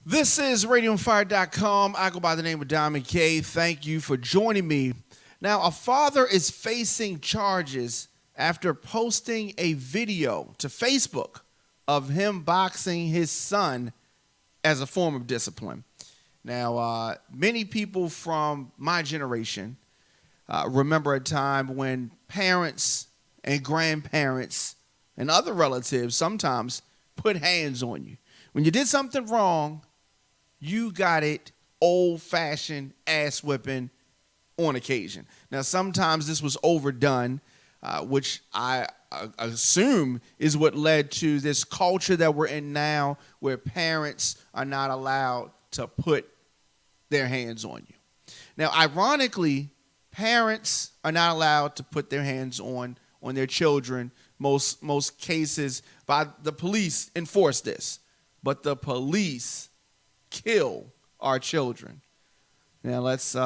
This is RadioFire.com. I go by the name of Diamond K. Thank you for joining me. Now, a father is facing charges after posting a video to Facebook of him boxing his son as a form of discipline. Now, many people from my generation remember a time when parents and grandparents and other relatives sometimes put hands on you. When you did something wrong, you got it old-fashioned ass whipping on occasion. Now, sometimes this was overdone, which I assume is what led to this culture that we're in now where parents are not allowed to put their hands on you. Now, ironically, parents are not allowed to put their hands on their children. Most cases, by the police enforce this, but the police kill our children. Now let's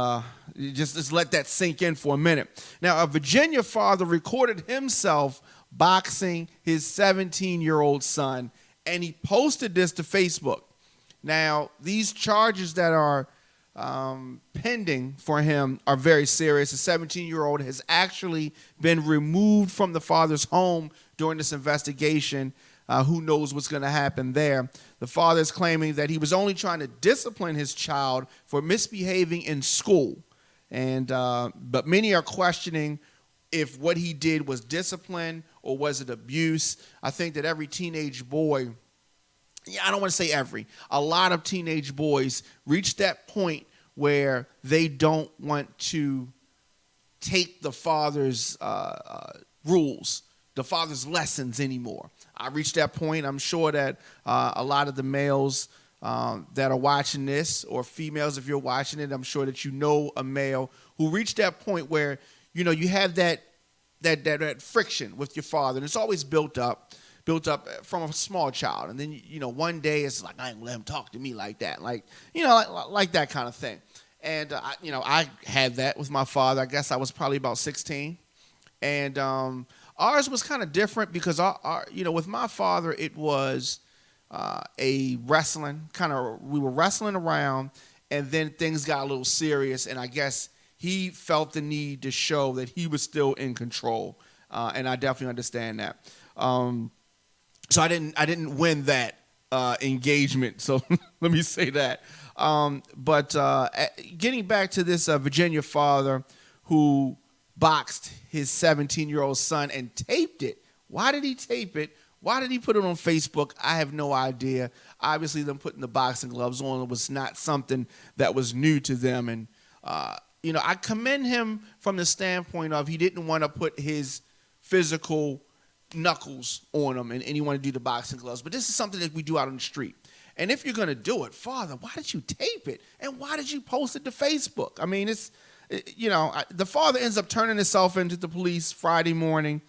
just let that sink in for a minute. Now, a Virginia father recorded himself boxing his 17-year-old son, and he posted this to Facebook. Now, these charges that are pending for him are very serious. The 17-year-old has actually been removed from the father's home during this investigation. Who knows what's going to happen there? The father is claiming that he was only trying to discipline his child for misbehaving in school, but many are questioning if what he did was discipline or was it abuse. I think that every teenage boy, I don't want to say every, a lot of teenage boys reach that point where they don't want to take the father's rules, the father's lessons anymore. I reached that point. I'm sure that a lot of the males that are watching this, or females if you're watching it, I'm sure that you know a male who reached that point where, you know, you have that friction with your father, and it's always built up from a small child. And then, you know, one day it's like, I ain't let him talk to me like that. Like, you know, like that kind of thing. And, I had that with my father. I guess I was probably about 16. And ours was kind of different because, with my father, it was a wrestling kind of, we were wrestling around, and then things got a little serious. And I guess he felt the need to show that he was still in control. And I definitely understand that. So I didn't win that engagement. So let me say that. But getting back to this Virginia father who boxed his 17-year-old son and taped it. Why did he tape it? Why did he put it on Facebook? I have no idea. Obviously, them putting the boxing gloves on was not something that was new to them. And, I commend him from the standpoint of he didn't want to put his physical knuckles on him and he wanted to do the boxing gloves. But this is something that we do out on the street. And if you're going to do it, Father, why did you tape it? And why did you post it to Facebook? I mean, the father ends up turning himself into the police Friday morning.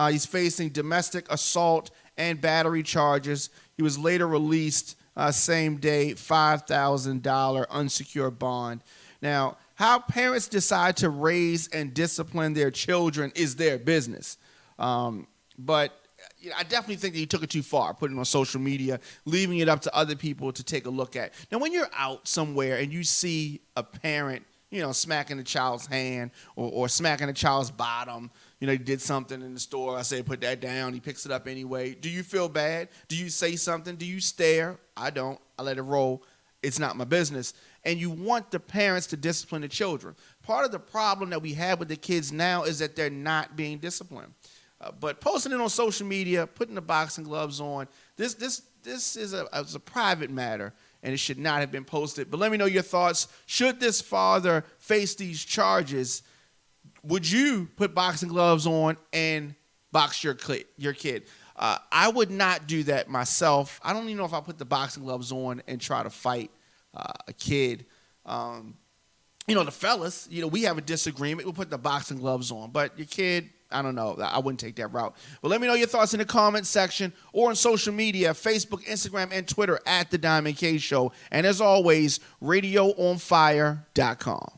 He's facing domestic assault and battery charges. He was later released same day, $5,000 unsecured bond. Now, how parents decide to raise and discipline their children is their business. But I definitely think that he took it too far, putting it on social media, leaving it up to other people to take a look at. Now, when you're out somewhere and you see a parent, smacking the child's hand or smacking the child's bottom, he did something in the store. I say, put that down. He picks it up anyway. Do you feel bad? Do you say something? Do you stare? I don't. I let it roll. It's not my business. And you want the parents to discipline the children. Part of the problem that we have with the kids now is that they're not being disciplined. But posting it on social media, putting the boxing gloves on, this is a private matter, and it should not have been posted. But let me know your thoughts. Should this father face these charges, would you put boxing gloves on and box your kid? I would not do that myself. I don't even know if I put the boxing gloves on and try to fight a kid. The fellas, we have a disagreement. We'll put the boxing gloves on. But your kid, I don't know. I wouldn't take that route. But let me know your thoughts in the comments section or on social media, Facebook, Instagram, and Twitter @The Diamond K Show. And as always, RadioOnFire.com.